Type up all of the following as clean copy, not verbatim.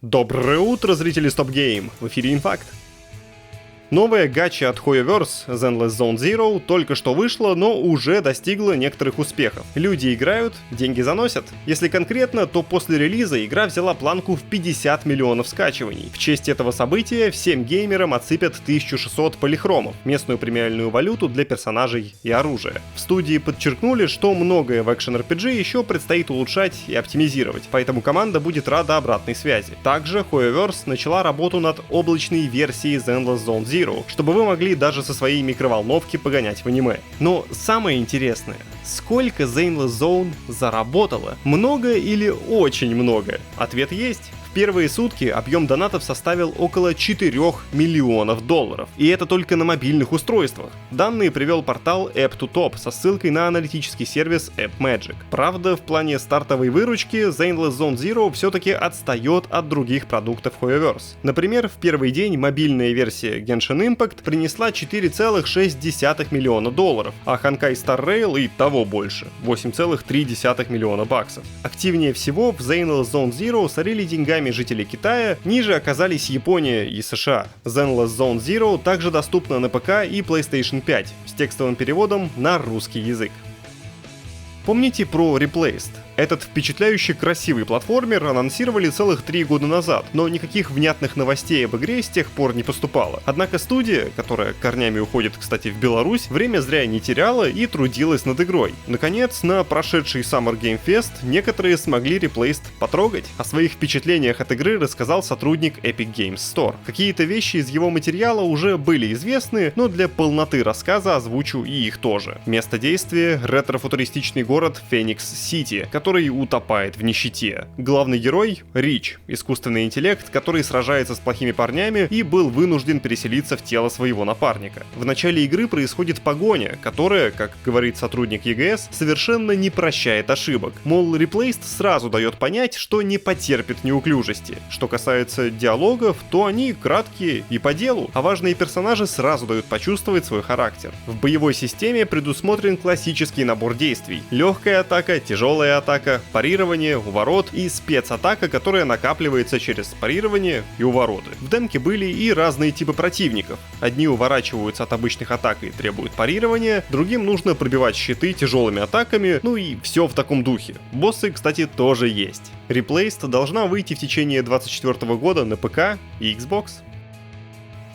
Доброе утро, зрители Stop Game! В эфире Инфакт. Новая гача от Hoyoverse The Endless Zone Zero только что вышла, но уже достигла некоторых успехов. Люди играют, деньги заносят. Если конкретно, то после релиза игра взяла планку в 50 миллионов скачиваний. В честь этого события всем геймерам отсыпят 1600 полихромов, местную премиальную валюту для персонажей и оружия. В студии подчеркнули, что многое в экшен-RPG еще предстоит улучшать и оптимизировать, поэтому команда будет рада обратной связи. Также Hoyoverse начала работу над облачной версией The Endless Zone Zero, чтобы вы могли даже со своей микроволновки погонять в аниме. Но самое интересное, сколько The Endless Zone заработала? Много или очень много? Ответ есть. В первые сутки объем донатов составил около 4 миллионов долларов. И это только на мобильных устройствах. Данные привел портал App2Top со ссылкой на аналитический сервис AppMagic. Правда, в плане стартовой выручки The Endless Zone Zero все-таки отстает от других продуктов Hoyoverse. Например, в первый день мобильная версия Genshin Impact принесла 4,6 миллиона долларов, а Honkai Star Rail и того больше — 8,3 миллиона баксов. Активнее всего в The Endless Zone Zero сорили деньгами жителей Китая, ниже оказались Япония и США. The Endless Zone Zero также доступна на ПК и PlayStation 5 с текстовым переводом на русский язык. Помните про Replaced? Этот впечатляющий красивый платформер анонсировали целых 3 года назад, но никаких внятных новостей об игре с тех пор не поступало. Однако студия, которая корнями уходит, кстати, в Беларусь, время зря не теряла и трудилась над игрой. Наконец, на прошедший Summer Game Fest некоторые смогли Replaced потрогать. О своих впечатлениях от игры рассказал сотрудник Epic Games Store. Какие-то вещи из его материала уже были известны, но для полноты рассказа озвучу и их тоже. Место действия — ретро-футуристичный город Феникс-Сити, который утопает в нищете. Главный герой — Рич, искусственный интеллект, который сражается с плохими парнями и был вынужден переселиться в тело своего напарника. В начале игры происходит погоня, которая, как говорит сотрудник ЕГС, совершенно не прощает ошибок. Мол, Replaced сразу дает понять, что не потерпит неуклюжести. Что касается диалогов, то они краткие и по делу, а важные персонажи сразу дают почувствовать свой характер. В боевой системе предусмотрен классический набор действий: легкая атака, тяжелая атака, парирование, уворот и спецатака, которая накапливается через парирование и увороты. В демке были и разные типы противников. Одни уворачиваются от обычных атак и требуют парирования, другим нужно пробивать щиты тяжелыми атаками, ну и все в таком духе. Боссы, кстати, тоже есть. Replaced должна выйти в течение 2024 года на ПК и Xbox.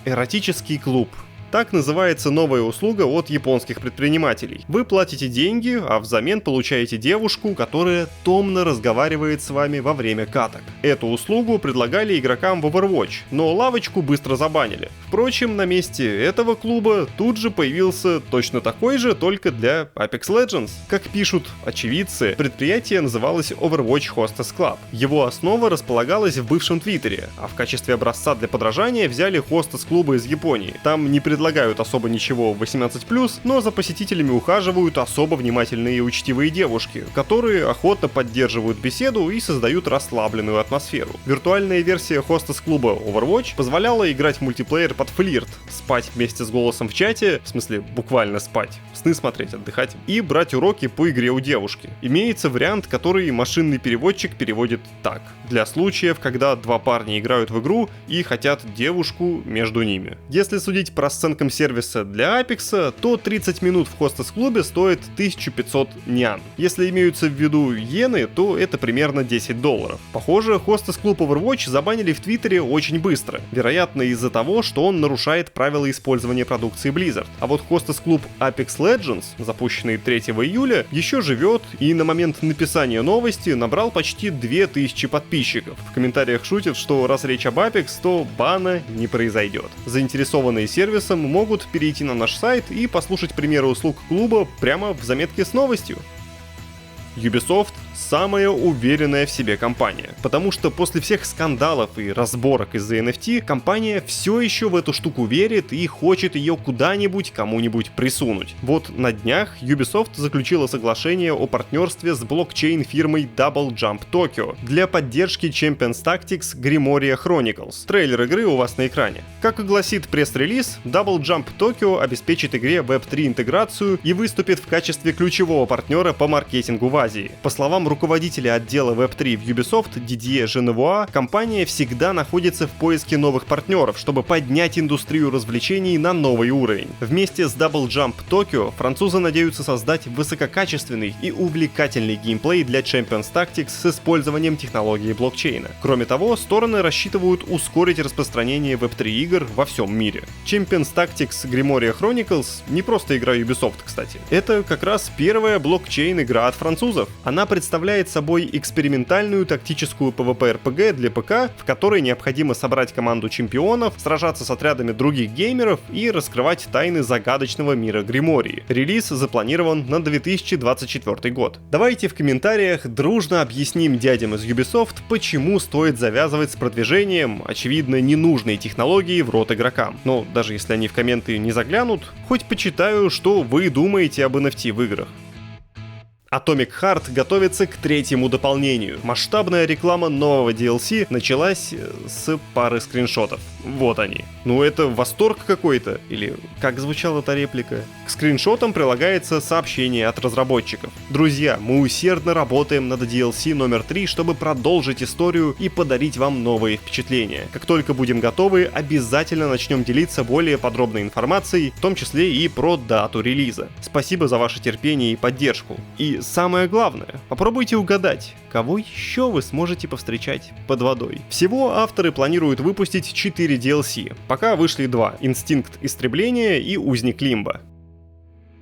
Эротический клуб. Так называется новая услуга от японских предпринимателей. Вы платите деньги, а взамен получаете девушку, которая томно разговаривает с вами во время каток. Эту услугу предлагали игрокам в Overwatch, но лавочку быстро забанили. Впрочем, на месте этого клуба тут же появился точно такой же, только для Apex Legends. Как пишут очевидцы, предприятие называлось Overwatch Hostess Club. Его основа располагалась в бывшем Твиттере, а в качестве образца для подражания взяли хостес-клубы из Японии. Там не предлагают особо ничего 18+, но за посетителями ухаживают особо внимательные и учтивые девушки, которые охотно поддерживают беседу и создают расслабленную атмосферу. Виртуальная версия хостес-клуба Overwatch позволяла играть в мультиплеер под флирт, спать вместе с голосом в чате, в смысле буквально спать, сны смотреть, отдыхать, и брать уроки по игре у девушки. Имеется вариант, который машинный переводчик переводит так: для случаев, когда два парня играют в игру и хотят девушку между ними. Если судить по расценкам сервиса для Apex, то 30 минут в хостес-клубе стоит 1500 нян. Если имеются в виду иены, то это примерно $10. Похоже, хостес-клуб Overwatch забанили в Твиттере очень быстро, вероятно из-за того, что он нарушает правила использования продукции Blizzard. А вот хостес-клуб Apex Legends, запущенный 3 июля, еще живет и на момент написания новости набрал почти 2000 подписчиков. В комментариях шутят, что раз речь об Apex, то бана не произойдет. Заинтересованные сервисом могут перейти на наш сайт и послушать примеры услуг клуба прямо в заметке с новостью. Ubisoft самая уверенная в себе компания, потому что после всех скандалов и разборок из-за NFT компания все еще в эту штуку верит и хочет ее куда-нибудь кому-нибудь присунуть. Вот на днях Ubisoft заключила соглашение о партнерстве с блокчейн-фирмой Double Jump Tokyo для поддержки Champions Tactics Grimoire Chronicles. Трейлер игры у вас на экране. Как и гласит пресс-релиз, Double Jump Tokyo обеспечит игре Web3 интеграцию и выступит в качестве ключевого партнера по маркетингу в Азии. По словам словам руководителя отдела Web3 в Ubisoft Дидье Женевуа, компания всегда находится в поиске новых партнеров, чтобы поднять индустрию развлечений на новый уровень. Вместе с Double Jump Tokyo французы надеются создать высококачественный и увлекательный геймплей для Champions Tactics с использованием технологии блокчейна. Кроме того, стороны рассчитывают ускорить распространение Web3 игр во всем мире. Champions Tactics Grimoire Chronicles не просто игра Ubisoft, кстати. Это как раз первая блокчейн-игра от французов. Она представляет собой экспериментальную тактическую PvP-RPG для ПК, в которой необходимо собрать команду чемпионов, сражаться с отрядами других геймеров и раскрывать тайны загадочного мира Гримории. Релиз запланирован на 2024 год. Давайте в комментариях дружно объясним дядям из Ubisoft, почему стоит завязывать с продвижением, очевидно, ненужной технологии в рот игрокам. Но даже если они в комменты не заглянут, хоть почитаю, что вы думаете об NFT в играх. Atomic Heart готовится к третьему дополнению. Масштабная реклама нового DLC началась с пары скриншотов. Вот они. Ну это восторг какой-то? Или как звучала эта реплика? К скриншотам прилагается сообщение от разработчиков. Друзья, мы усердно работаем над DLC номер 3, чтобы продолжить историю и подарить вам новые впечатления. Как только будем готовы, обязательно начнем делиться более подробной информацией, в том числе и про дату релиза. Спасибо за ваше терпение и поддержку. И самое главное, попробуйте угадать, кого еще вы сможете повстречать под водой. Всего авторы планируют выпустить 4 DLC, пока вышли 2: Инстинкт Истребления и Узник Лимба.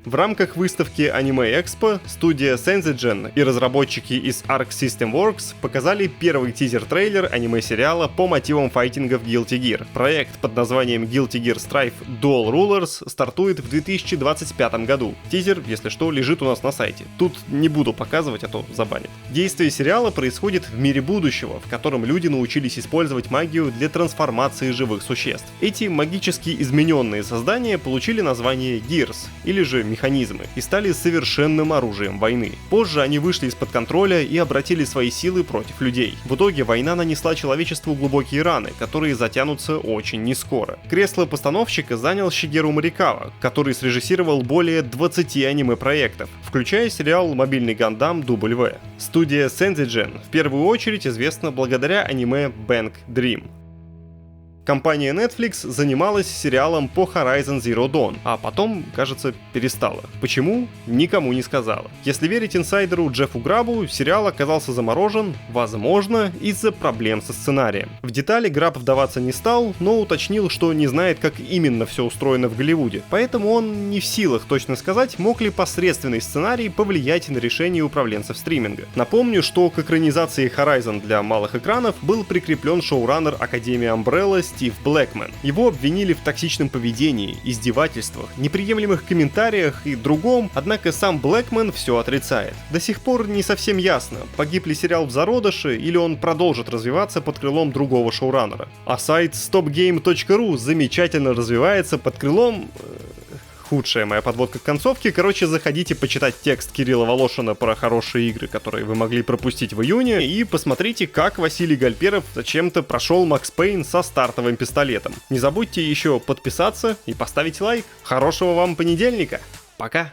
В рамках выставки Anime Expo студия Senzigen и разработчики из Arc System Works показали первый тизер-трейлер аниме-сериала по мотивам файтингов Guilty Gear. Проект под названием Guilty Gear Strive Dual Rulers стартует в 2025 году. Тизер, если что, лежит у нас на сайте. Тут не буду показывать, а то забанят. Действие сериала происходит в мире будущего, в котором люди научились использовать магию для трансформации живых существ. Эти магически измененные создания получили название Gears, или же механизмы, и стали совершенным оружием войны. Позже они вышли из-под контроля и обратили свои силы против людей. В итоге война нанесла человечеству глубокие раны, которые затянутся очень нескоро. Кресло постановщика занял Шигеру Марикава, который срежиссировал более 20 аниме-проектов, включая сериал «Мобильный Гандам W». Студия Senzigen в первую очередь известна благодаря аниме Bang Dream. Компания Netflix занималась сериалом по Horizon Zero Dawn, а потом, кажется, перестала. Почему? Никому не сказала. Если верить инсайдеру Джеффу Грабу, сериал оказался заморожен, возможно, из-за проблем со сценарием. В детали Граб вдаваться не стал, но уточнил, что не знает, как именно все устроено в Голливуде. Поэтому он не в силах точно сказать, мог ли посредственный сценарий повлиять на решение управленцев стриминга. Напомню, что к экранизации Horizon для малых экранов был прикреплен шоураннер Академии Umbrella Стив Блэкман. Его обвинили в токсичном поведении, издевательствах, неприемлемых комментариях и другом, однако сам Блэкман все отрицает. До сих пор не совсем ясно, погиб ли сериал в зародыше или он продолжит развиваться под крылом другого шоураннера. А сайт stopgame.ru замечательно развивается под крылом... Худшая моя подводка к концовке. Короче, заходите почитать текст Кирилла Волошина про хорошие игры, которые вы могли пропустить в июне, и посмотрите, как Василий Гальперов зачем-то прошел Макс Пейн со стартовым пистолетом. Не забудьте еще подписаться и поставить лайк. Хорошего вам понедельника. Пока.